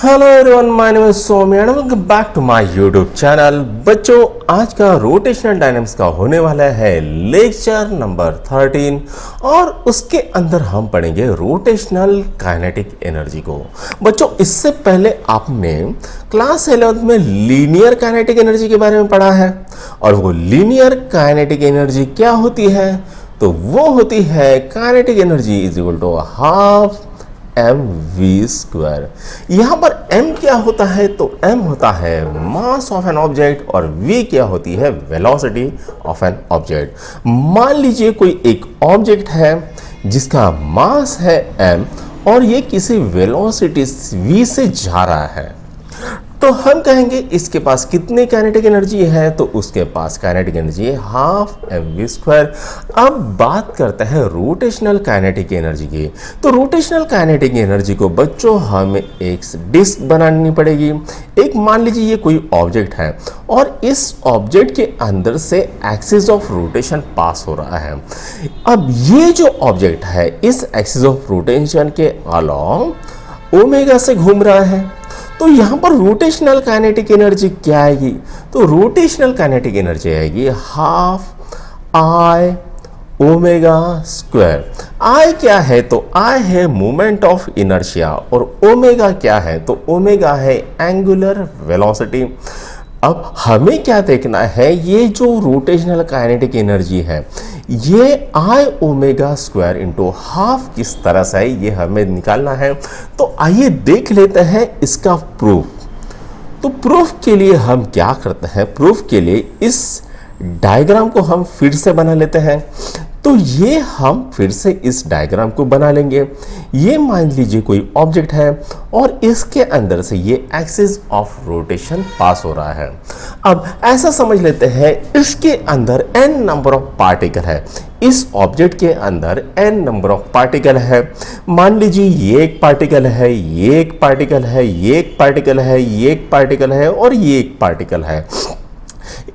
Hello everyone, my name is Saumya and welcome back to my YouTube channel. बच्चों, आज का rotational dynamics का होने वाला है लेक्चर नंबर 13 और उसके अंदर हम पढ़ेंगे रोटेशनल काइनेटिक एनर्जी को। बच्चों, इससे पहले आपने क्लास 11th में लीनियर काइनेटिक एनर्जी के बारे में पढ़ा है और वो लीनियर काइनेटिक एनर्जी क्या होती है? तो वो होती है kinetic energy is equal to half mv²। यहां पर m क्या होता है? तो m होता है मास ऑफ एन ऑब्जेक्ट और v क्या होती है? Velocity of an object. मान लीजिए कोई एक ऑब्जेक्ट है जिसका मास है m और ये किसी वेलोसिटी v से जा रहा है, तो हम कहेंगे इसके पास कितनी काइनेटिक एनर्जी है? तो उसके पास काइनेटिक एनर्जी है हाफ mv²। अब बात करते हैं रोटेशनल काइनेटिक एनर्जी की। तो रोटेशनल काइनेटिक एनर्जी को बच्चों हमें एक डिस्क बनानी पड़ेगी। एक मान लीजिए ये कोई ऑब्जेक्ट है और इस ऑब्जेक्ट के अंदर से एक्सिस ऑफ रोटेशन पास हो रहा है। अब ये जो ऑब्जेक्ट है इस एक्सिस ऑफ रोटेशन के अलॉन्ग ओमेगा से घूम रहा है, तो यहां पर रोटेशनल काइनेटिक एनर्जी क्या आएगी? तो रोटेशनल काइनेटिक एनर्जी आएगी हाफ आई ओमेगा²। आई क्या है? तो आई है मोमेंट ऑफ इनर्शिया और ओमेगा क्या है? तो ओमेगा है एंगुलर वेलोसिटी। अब हमें क्या देखना है, ये जो रोटेशनल काइनेटिक एनर्जी है ये आई ओमेगा² इंटू हाफ किस तरह से है ये हमें निकालना है। तो आइए देख लेते हैं इसका प्रूफ। तो प्रूफ के लिए हम क्या करते हैं, प्रूफ के लिए इस डायग्राम को हम फिर से बना लेते हैं। तो ये हम फिर से इस डायग्राम को बना लेंगे। ये मान लीजिए कोई ऑब्जेक्ट है और इसके अंदर से ये एक्सिस ऑफ रोटेशन पास हो रहा है। अब ऐसा समझ लेते हैं इसके अंदर n नंबर ऑफ पार्टिकल है। इस ऑब्जेक्ट के अंदर n नंबर ऑफ पार्टिकल है। मान लीजिए ये एक पार्टिकल है, ये एक पार्टिकल है, ये एक पार्टिकल है, ये एक पार्टिकल है और ये एक पार्टिकल है।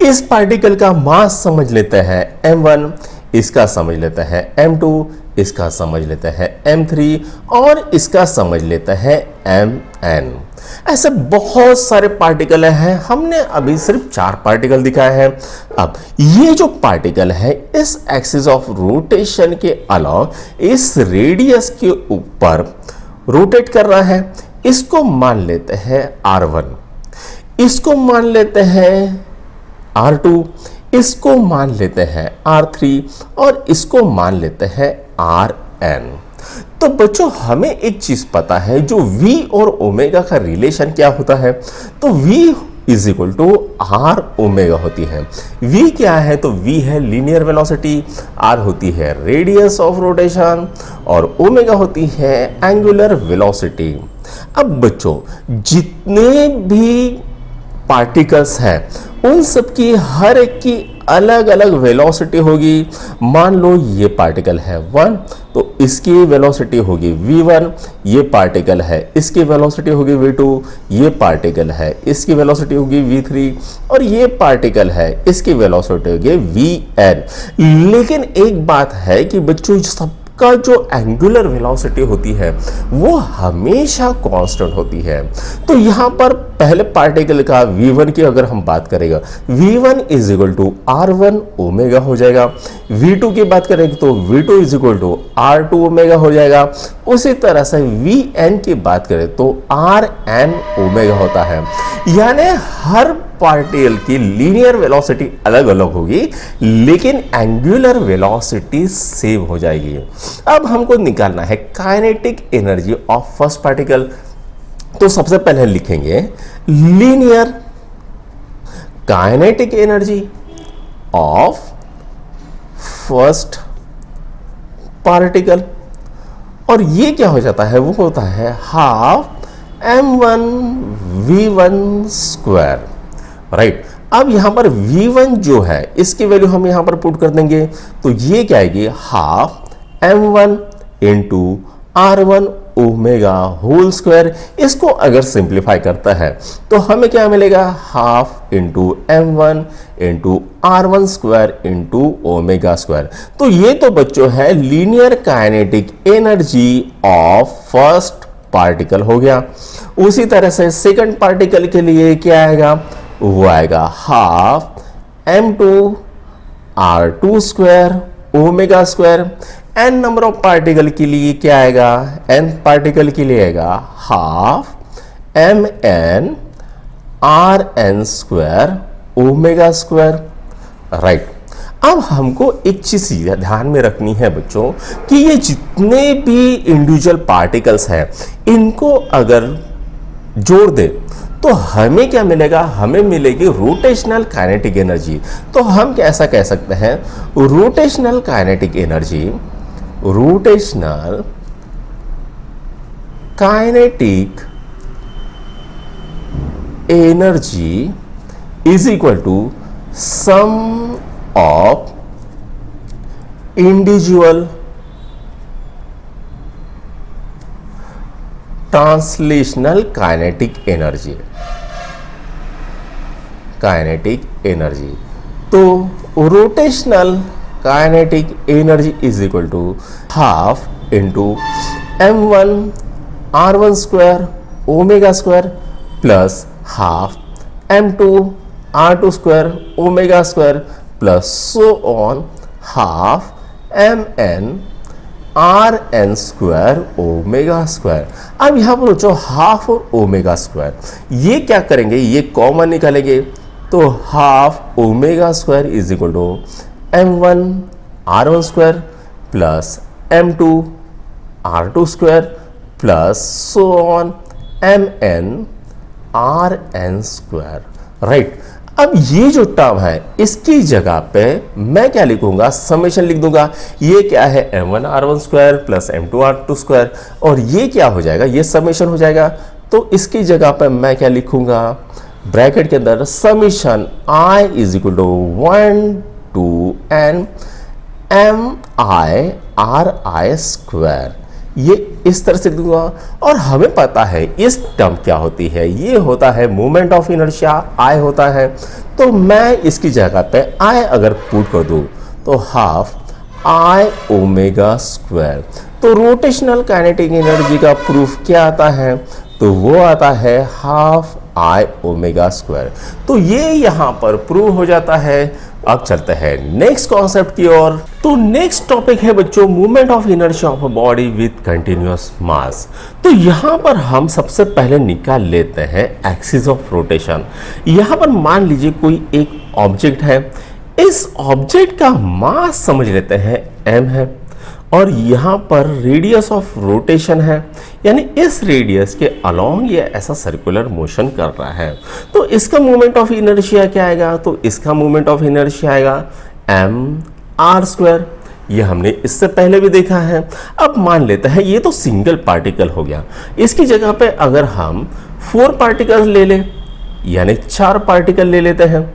इस पार्टिकल का मास समझ लेते हैं m1, इसका समझ लेता है m2, इसका समझ लेता है m3 और इसका समझ लेता है mn। ऐसे बहुत सारे पार्टिकल हैं, हमने अभी सिर्फ 4 पार्टिकल दिखाए हैं। अब ये जो पार्टिकल है इस एक्सिस ऑफ रोटेशन के अलॉन्ग इस रेडियस के ऊपर रोटेट कर रहा है। इसको मान लेते हैं r1, इसको मान लेते हैं r2, इसको मान लेते हैं R3 और इसको मान लेते हैं Rn। तो बच्चों हमें एक चीज पता है, जो V और ओमेगा का रिलेशन क्या होता है? तो V is equal to R omega होती है। V क्या है? तो V है लीनियर वेलोसिटी, R होती है रेडियस ऑफ रोटेशन और ओमेगा होती है एंगुलर वेलोसिटी। अब बच्चों जितने भी पार्टिकल्स हैं उन सब की हर एक की अलग अलग वेलोसिटी होगी। मान लो ये पार्टिकल है 1 तो इसकी वेलोसिटी होगी v1, ये पार्टिकल है इसकी वेलोसिटी होगी v2, ये पार्टिकल है इसकी वेलोसिटी होगी v3 और ये पार्टिकल है इसकी वेलोसिटी होगी vn। लेकिन एक बात है कि बच्चों सबका जो एंगुलर वेलोसिटी होती है वो हमेशा कांस्टेंट होती है। तो यहां पर पहले पार्टिकल का v1 की अगर हम बात करेंगे, v1 is equal to r1 omega हो जाएगा। v2 की बात करेंगे तो v2 is equal to r2 omega हो जाएगा। उसी तरह से vn की बात करें तो rn ओमेगा होता है। यानी हर पार्टिकल की लीनियर वेलोसिटी अलग अलग होगी लेकिन एंगुलर वेलोसिटी सेम हो जाएगी। अब हमको निकालना है kinetic energy of first particle. तो सबसे पहले लिखेंगे linear kinetic energy of first particle और ये क्या हो जाता है? वो होता है हाफ m1 v1²। राइट। अब यहां पर v1 जो है इसकी वैल्यू हम यहां पर पुट कर देंगे, तो ये क्या आएगी? Half m1 into r1 omega whole square. इसको अगर सिंप्लीफाई करता है तो हमें क्या मिलेगा? Half into m1 into r1² into ओमेगा²। तो ये तो बच्चों है linear kinetic energy of first particle हो गया। उसी तरह से सेकंड पार्टिकल के लिए क्या आएगा, वो आएगा half m2r2 square omega square. n number of particle के लिए क्या आएगा, n पार्टिकल के लिए आएगा half mn rn square omega square. Right, अब हमको एक चीज ध्यान में रखनी है बच्चों कि ये जितने भी इंडिविजुअल पार्टिकल्स हैं इनको अगर जोड़ दे तो हमें क्या मिलेगा, हमें मिलेगी रोटेशनल काइनेटिक एनर्जी। तो हम कैसा कह सकते हैं, rotational kinetic energy, rotational kinetic energy is equal to sum of individual translational kinetic energy. Kinetic energy तो rotational kinetic energy is equal to half into m1 r1 square omega square plus half m2 r2 square omega square plus so on half mn rn square omega square. अब यहां पर जो half और omega square ये क्या करेंगे, ये common निकालेंगे तो half omega square is equal to m1 r1 square plus m2 r2 square plus so on mn rn square. Right, अब ये जो टर्म है इसकी जगह पे मैं क्या लिखूंगा, समेशन लिख दूंगा। ये क्या है m1 r1 square plus m2 r2 square और ये क्या हो जाएगा, ये समेशन हो जाएगा। तो इसकी जगह पे मैं क्या लिखूंगा, ब्रैकेट के अंदर summation i is equal to 1 to n mi ri square, ये इस तरह से दूंगा। और हमें पता है इस टर्म क्या होती है, ये होता है मोमेंट ऑफ इनर्शिया, I होता है। तो मैं इसकी जगह पे I अगर पुट कर दूं तो हाफ I ओमेगा स्क्वायर। तो रोटेशनल काइनेटिक एनर्जी का प्रूफ क्या आता है, तो वो आता है हाफ I ओमेगा स्क्वायर। तो ये यहां पर प्रूव हो जाता है। अब चलते हैं नेक्स्ट कॉन्सेप्ट की ओर। तो नेक्स्ट टॉपिक है बच्चों moment of inertia of a body with continuous mass. तो यहां पर हम सबसे पहले निकाल लेते हैं एक्सिस ऑफ रोटेशन। यहां पर मान लीजिए कोई एक ऑब्जेक्ट है, इस ऑब्जेक्ट का मास समझ लेते हैं m है और यहां पर रेडियस ऑफ रोटेशन है, यानी इस रेडियस के अलोंग ये ऐसा सर्कुलर मोशन कर रहा है। तो इसका मोमेंट ऑफ इनर्शिया क्या आएगा, तो इसका मोमेंट ऑफ इनर्शिया आएगा m r स्क्वायर। ये हमने इससे पहले भी देखा है। अब मान लेते हैं ये तो सिंगल पार्टिकल हो गया, इसकी जगह पे अगर हम 4 पार्टिकल ले लें यानी 4 पार्टिकल ले लेते हैं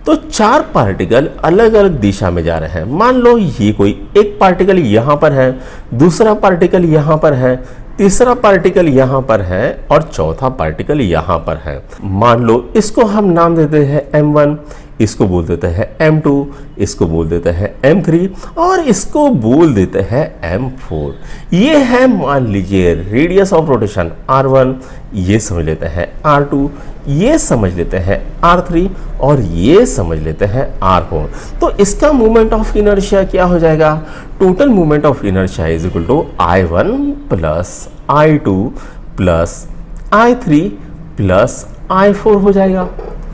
तो 4 पार्टिकल अलग अलग दिशा में जा रहे हैं। मान लो ये कोई एक पार्टिकल यहां पर है, दूसरा पार्टिकल यहां पर है, तीसरा पार्टिकल यहां पर है और चौथा पार्टिकल यहां पर है। मान लो इसको हम नाम देते हैं m1, इसको बोल देते हैं m2, इसको बोल देते हैं m3 और इसको बोल देते हैं m4। ये है मान लीजिए रेडियस ऑफ रोटेशन r1, ये समझ लेते हैं r2, ये समझ लेते हैं r3 और ये समझ लेते हैं r4। तो इसका मोमेंट ऑफ इनर्शिया क्या हो जाएगा, total moment of inertia is equal to i1 plus i2 plus i3 plus i4 हो जाएगा।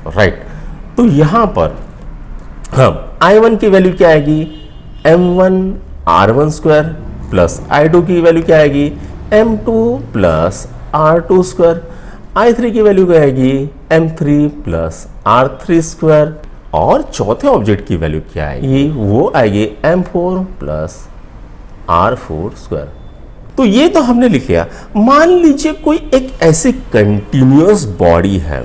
राइट, तो यहां पर हम i1 की वैल्यू क्या आएगी, m1 r1 square plus i2 की वैल्यू क्या आएगी, m2 plus r2 square, i3 की वैल्यू क्या आएगी, m3 प्लस r3 स्क्वायर और चौथे ऑब्जेक्ट की वैल्यू क्या आएगी, वो आएगी m4 प्लस r4 स्क्वायर। तो ये तो हमने लिख लिया। मान लीजिए कोई एक ऐसी कंटिन्यूअस बॉडी है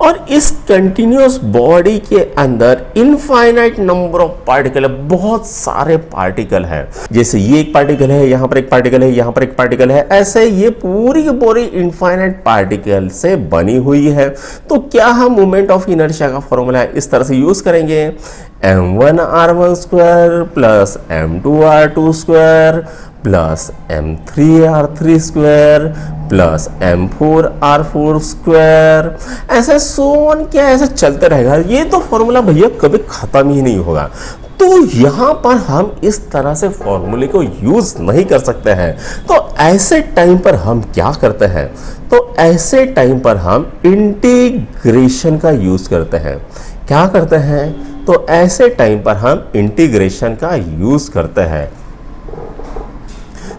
और इस कंटिन्यूअस बॉडी के अंदर इनफाइनाइट नंबर ऑफ पार्टिकल है, बहुत सारे पार्टिकल हैं। जैसे ये एक पार्टिकल है, यहां पर एक पार्टिकल है, यहां पर एक पार्टिकल है, ऐसे ये पूरी की पूरी इनफाइनाइट पार्टिकल से बनी हुई है। तो क्या हम मोमेंट ऑफ इनर्शिया का फॉर्मूला इस तरह से यूज करेंगे, m1 r1 square plus m2 r2 square plus m3r3 square plus m4r4 square, ऐसे सोन क्या ऐसे चलते रहेगा। ये तो फॉर्मूला भैया कभी खत्म ही नहीं होगा। तो यहां पर हम इस तरह से फॉर्मूले को यूज नहीं कर सकते हैं। तो ऐसे टाइम पर हम क्या करते हैं, तो ऐसे टाइम पर हम इंटीग्रेशन का यूज करते हैं। क्या करते हैं, तो ऐसे टाइम पर हम इंटीग्रेशन का यूज करते हैं।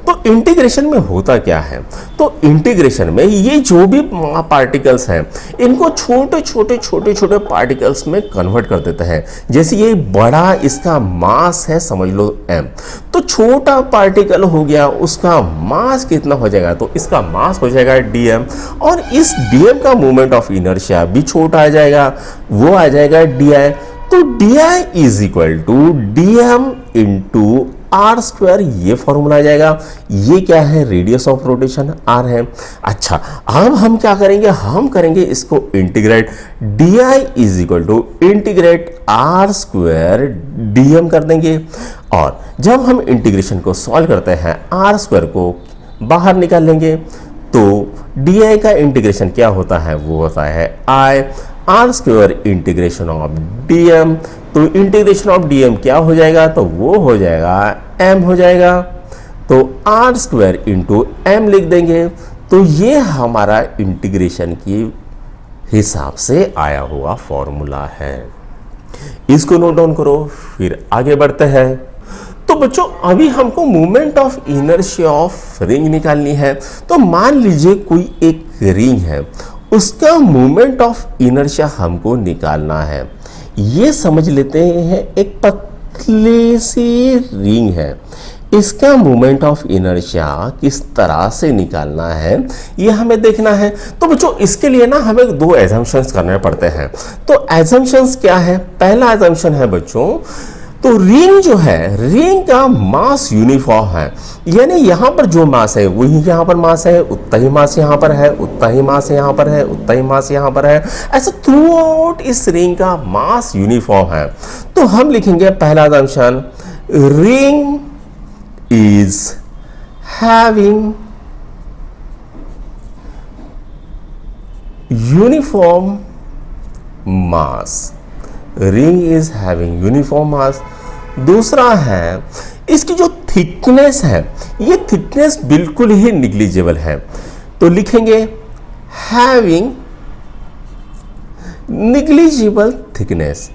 तो इंटीग्रेशन में होता क्या है, तो इंटीग्रेशन में ये जो भी पार्टिकल्स हैं इनको छोटे छोटे छोटे छोटे पार्टिकल्स में कन्वर्ट कर देते हैं। जैसे ये बड़ा इसका मास है समझ लो m, तो छोटा पार्टिकल हो गया उसका मास कितना हो जाएगा, तो इसका मास हो जाएगा dm, और इस dm का मोमेंट ऑफ इनर्शिया भी छोटा आ जाएगा, वो आ जाएगा di। तो di is equal to dm into R square, ये फॉर्मूला आ जाएगा। ये क्या है, रेडियस ऑफ रोटेशन r है। अच्छा, अब हम क्या करेंगे, हम करेंगे इसको integrate, di is equal to integrate R square dm कर देंगे। और जब हम इंटीग्रेशन को सॉल्व करते हैं आर स्क्वायर को बाहर निकाल लेंगे, तो di का इंटीग्रेशन क्या होता है, वो होता है i R square integration of dm। तो इंटीग्रेशन ऑफ dm क्या हो जाएगा, तो वो हो जाएगा m हो जाएगा। तो आर स्क्वायर इंटू एम लिख देंगे। तो ये हमारा इंटीग्रेशन की हिसाब से आया हुआ फॉर्मूला है। इसको नोट डाउन करो, फिर आगे बढ़ते हैं। तो बच्चों अभी हमको moment of inertia of ring निकालनी है। तो मान लीजिए कोई एक रिंग है, उसका मोमेंट ऑफ इनर्शिया हमको निकालना है। ये समझ लेते हैं एक पतली सी रिंग है, इसका मोमेंट ऑफ इनर्शिया किस तरह से निकालना है ये हमें देखना है। तो बच्चों इसके लिए ना हमें दो एजम्पशंस करने पड़ते हैं। तो एजम्पशंस क्या है, पहला एजम्पशन है बच्चों, तो रिंग जो है, रिंग का मास यूनिफॉर्म है, यानी यहां पर जो मास है वही यहां पर मास है, उतना ही मास यहां पर है, उतना ही मास यहां पर है, उतना ही मास यहां पर है। ऐसा थ्रू आउट इस रिंग का मास यूनिफॉर्म है। तो हम लिखेंगे पहला assumption, ring is having uniform mass, ring is having uniform mass। दूसरा है इसकी जो थिकनेस है, ये थिकनेस बिल्कुल ही निग्लिजिबल है। तो लिखेंगे having निग्लिजिबल थिकनेस,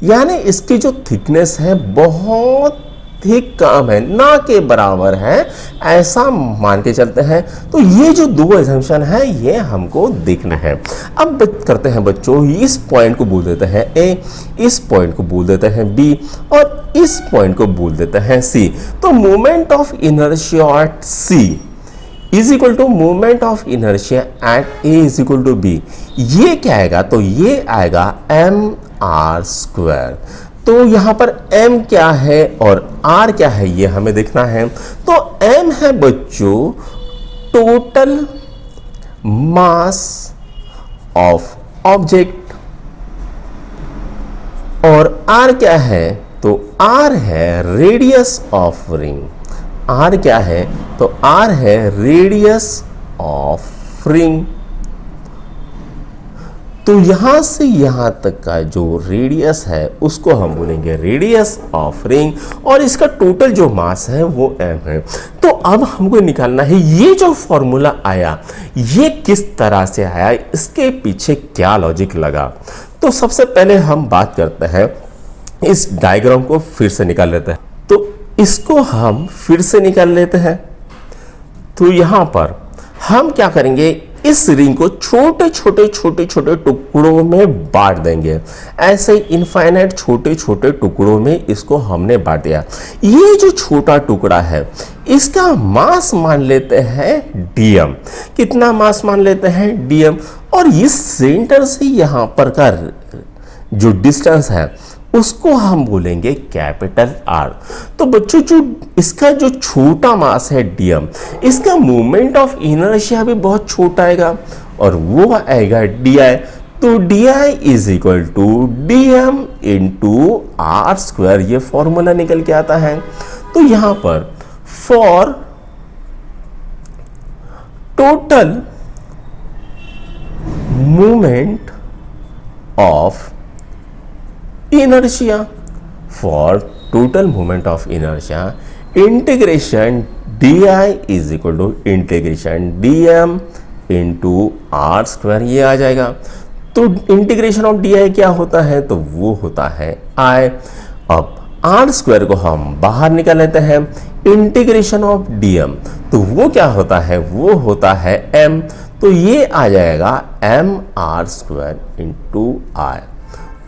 यानी इसकी जो थिकनेस है बहुत ही कम है, ना के बराबर है, ऐसा मान के चलते हैं। तो ये जो दो एजम्पशन है ये हमको देखना है। अब करते हैं बच्चों, इस पॉइंट को बोल देते हैं ए, इस पॉइंट को बोल देते हैं बी, और इस पॉइंट को बोल देते हैं सी। तो moment of inertia at C is equal to moment of inertia at A is equal to B. ये क्या आएगा, तो ये आएगा एम आर स्क्वायर। तो यहां पर m क्या है और r क्या है ये हमें देखना है। तो m है बच्चों टोटल मास ऑफ ऑब्जेक्ट, और r क्या है, तो r है रेडियस ऑफ रिंग। r क्या है, तो r है रेडियस ऑफ रिंग। तो यहां से यहां तक का जो रेडियस है उसको हम बोलेंगे रेडियस ऑफ रिंग, और इसका टोटल जो मास है वो m है। तो अब हमको निकालना है ये जो फॉर्मूला आया ये किस तरह से आया, इसके पीछे क्या लॉजिक लगा। तो सबसे पहले हम बात करते हैं, इस डायग्राम को फिर से निकाल लेते हैं। तो इसको हम फिर से निकाल लेते हैं। तो यहां पर हम क्या करेंगे, इस रिंग को छोटे छोटे छोटे छोटे टुकड़ों में बांट देंगे। ऐसे इनफाइनाइट छोटे छोटे टुकड़ों में इसको हमने बांट दिया। ये जो छोटा टुकड़ा है इसका मास मान लेते हैं dm। कितना मास मान लेते हैं dm, और इस सेंटर से यहां पर का जो डिस्टेंस है उसको हम बोलेंगे कैपिटल R। तो बच्चों जो इसका जो छोटा मास है dm, इसका मोमेंट ऑफ इनर्शिया भी बहुत छोटा आएगा, और वो आएगा di। तो di is equal to dm into R square, ये फॉर्मूला निकल के आता है। तो यहां पर for total movement of inertia, for total moment of inertia, integration di is equal to integration dm into r square, ये आ जाएगा। तो इंटीग्रेशन ऑफ डी आई क्या होता है, तो वो होता है आई। अब आर स्क्वायर को हम बाहर निकाल लेते हैं, इंटीग्रेशन ऑफ डी एम, तो वो क्या होता है, वो होता है एम, तो ये आ जाएगा एम आर स्क्वायर इंटू आई।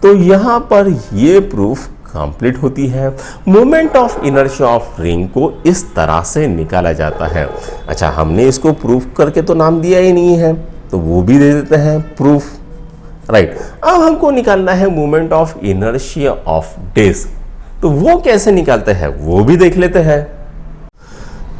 तो यहां पर ये प्रूफ कंप्लीट होती है। Moment of inertia of ring को इस तरह से निकाला जाता है। अच्छा, हमने इसको प्रूफ करके तो नाम दिया ही नहीं है, तो वो भी दे देते हैं प्रूफ, राइट। अब हमको निकालना है moment of inertia of disc, तो वो कैसे निकालते हैं वो भी देख लेते हैं।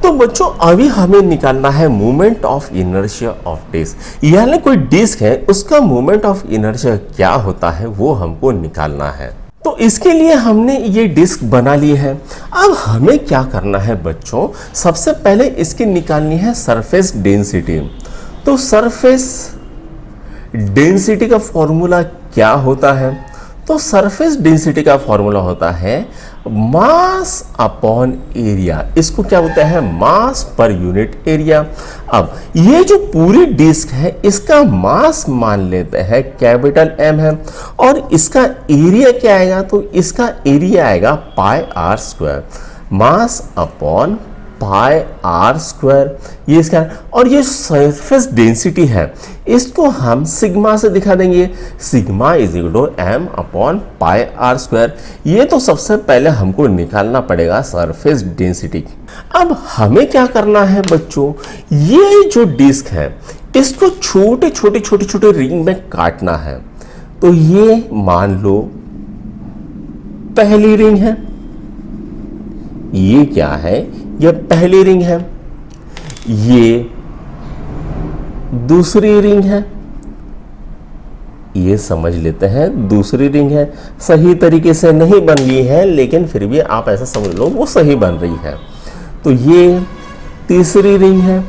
तो बच्चों अभी हमें निकालना है moment of inertia of disc, यानी कोई डिस्क है उसका मोमेंट ऑफ इनर्शिया क्या होता है वो हमको निकालना है। तो इसके लिए हमने ये डिस्क बना ली है। अब हमें क्या करना है बच्चों, सबसे पहले इसकी निकालनी है सरफेस डेंसिटी। तो सरफेस डेंसिटी का फॉर्मूला क्या होता है, तो सरफेस डेंसिटी का फॉर्मूला होता है मास अपॉन एरिया। इसको क्या बोलते हैं, मास पर यूनिट एरिया। अब ये जो पूरी डिस्क है इसका मास मान लेते हैं कैपिटल एम है, और इसका एरिया क्या आएगा, तो इसका एरिया आएगा pi are square, mass upon pi are square, ये इसका। और ये सरफेस डेंसिटी है इसको हम सिग्मा से दिखा देंगे, sigma is equal to M upon pi are square. ये तो सबसे पहले हमको निकालना पड़ेगा सरफेस डेंसिटी। अब हमें क्या करना है बच्चों, ये जो डिस्क है इसको छोटे छोटे छोटे छोटे रिंग में काटना है। तो ये मान लो पहली रिंग है, ये क्या है, ये पहली रिंग है, ये दूसरी रिंग है, ये समझ लेते हैं दूसरी रिंग है। सही तरीके से नहीं बन रही है लेकिन फिर भी आप ऐसा समझ लो वो सही बन रही है। तो ये तीसरी रिंग है।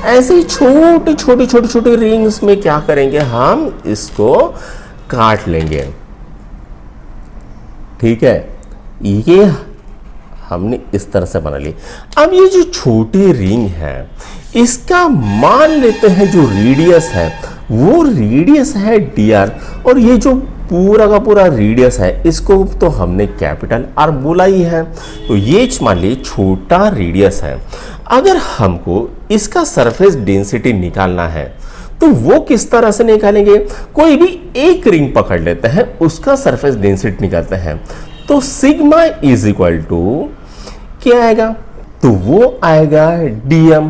ऐसे ही छोटी छोटी छोटी छोटी रिंग्स में क्या करेंगे, हम इसको काट लेंगे, ठीक है। ये हमने इस तरह से बना ली। अब ये जो छोटी रिंग है इसका मान लेते हैं जो रेडियस है वो रेडियस है dr, और ये जो पूरा का पूरा रेडियस है इसको तो हमने कैपिटल R बोला ही है। तो ये मान ली छोटा रेडियस है। अगर हमको इसका सरफेस डेंसिटी निकालना है तो वो किस तरह से निकालेंगे, कोई भी एक रिंग पकड़ लेते हैं उसका सरफेस डेंसिटी निकालते हैं। तो सिग्मा इज इक्वल टू क्या आएगा, तो वो आएगा dm।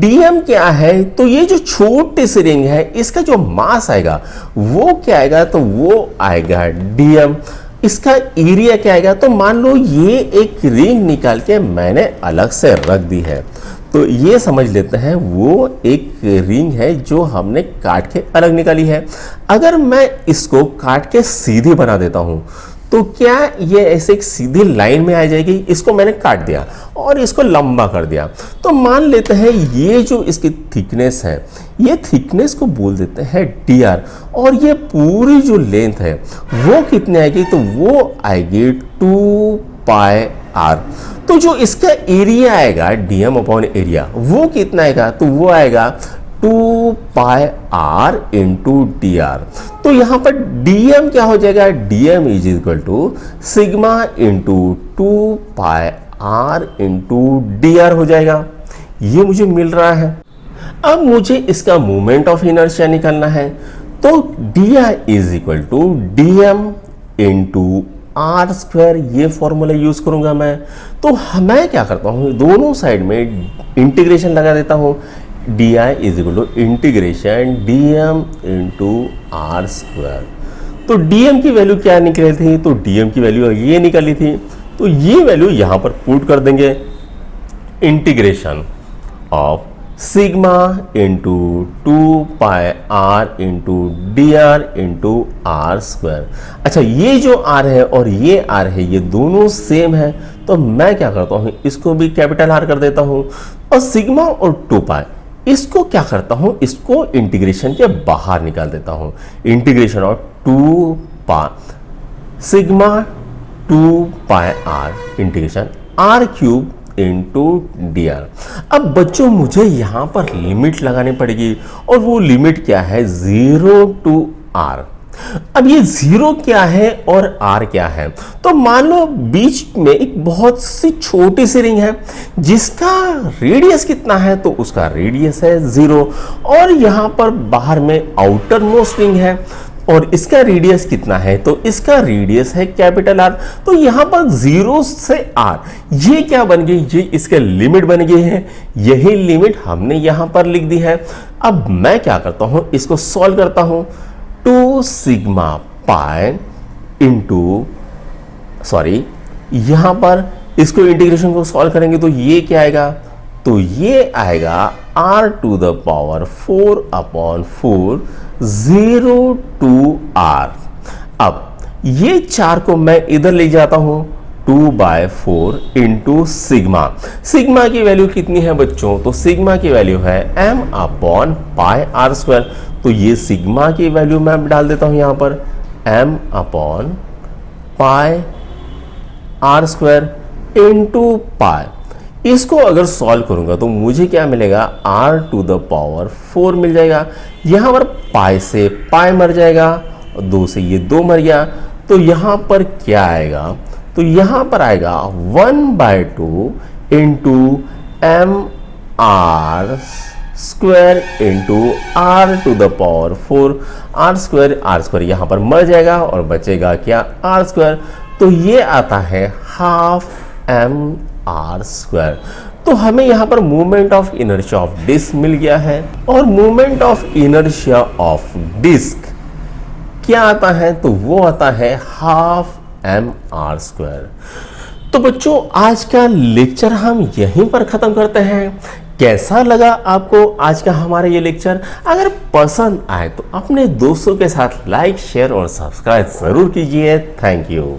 dm क्या है, तो ये जो छोटी सी रिंग है इसका जो मास आएगा वो क्या आएगा, तो वो आएगा dm। इसका एरिया क्या आएगा, तो मान लो ये एक रिंग निकाल के मैंने अलग से रख दी है, तो ये समझ लेते हैं वो एक रिंग है जो हमने काट के अलग निकाली है। अगर मैं इसको काट के सीधी बना देता हूं तो क्या ये ऐसे एक सीधी लाइन में आ जाएगी, इसको मैंने काट दिया और इसको लंबा कर दिया। तो मान लेते हैं ये जो इसकी थिकनेस है ये थिकनेस को बोल देते हैं dr, और ये पूरी जो लेंथ है वो कितनी आएगी, तो वो आएगी 2 पाई r। तो जो इसका एरिया आएगा dm अपॉन एरिया वो कितना आएगा, तो वो आएगा 2 pi r into D R. तो यहां पर dm क्या हो जाएगा, dm is equal to sigma into 2 pi r into D R हो जाएगा। ये मुझे मिल रहा है। अब मुझे इसका मोमेंट ऑफ इनर्शिया निकालना है, तो di is equal to dm into R square, ये फॉर्मूला यूज करूंगा मैं। तो मैं क्या करता हूं, दोनों साइड में इंटीग्रेशन लगा देता हूं। D I is equal to integration dm into R square. तो dm की वैल्यू क्या निकली थी, तो dm की वैल्यू ये निकली थी, तो ये वैल्यू यहां पर पुट कर देंगे, integration of sigma into 2 pi r into D R into R square. अच्छा, ये जो r है और ये r है ये दोनों सेम है, तो मैं क्या करता हूँ, इसको भी कैपिटल आर कर देता हूँ, और सिग्मा और 2 पाई इसको क्या करता हूँ, इसको इंटीग्रेशन के बाहर निकाल देता हूँ। Integration of 2 pi sigma 2 pi R integration R cube into D R. अब बच्चों मुझे यहां पर लिमिट लगानी पड़ेगी, और वो लिमिट क्या है, 0 टू आर। अब ये 0 क्या है और r क्या है, तो मान लो बीच में एक बहुत सी छोटी सी रिंग है जिसका रेडियस कितना है, तो उसका रेडियस है 0, और यहां पर बाहर में आउटर मोस्ट रिंग है और इसका रेडियस कितना है, तो इसका रेडियस है कैपिटल आर। तो यहां पर 0 से r ये क्या बन गई, ये इसके लिमिट बन गई है। यही लिमिट हमने यहां पर लिख दी है। अब मैं क्या करता हूं, इसको सॉल्व करता हूं। 2 सिग्मा पाई इंटू यहां पर इसको इंटीग्रेशन को सॉल्व करेंगे तो ये क्या आएगा, तो ये आएगा r to the power 4 upon 4 0 to r। अब ये 4 को मैं इधर ले जाता हूं, 2/4 इंटू सिग्मा। सिग्मा की वैल्यू कितनी है बच्चों, तो सिग्मा की वैल्यू है m upon pi are square. तो ये सिग्मा की वैल्यू मैं डाल देता हूं यहां पर, m upon pi are square into pi. इसको अगर सॉल्व करूंगा तो मुझे क्या मिलेगा, r टू द पावर 4 मिल जाएगा। यहां पर पाई से पाई मर जाएगा, और 2 से ये 2 मर गया, तो यहां पर क्या आएगा, तो यहां पर आएगा 1/2 into m r square into r to the power 4। R square यहां पर मर जाएगा और बचेगा क्या, आर स्क्वायर। तो ये आता है हाफ एम आर स्क्वायर। तो हमें यहां पर movement of inertia of disc मिल गया है, और movement of inertia of disc क्या आता है, तो वो आता है हाफ एम आर स्क्वायर। तो बच्चों आज का लेक्चर हम यहीं पर खत्म करते हैं। कैसा लगा आपको आज का हमारा ये लेक्चर? अगर पसंद आए तो अपने दोस्तों के साथ लाइक, शेयर और सब्सक्राइब जरूर कीजिए। Thank you.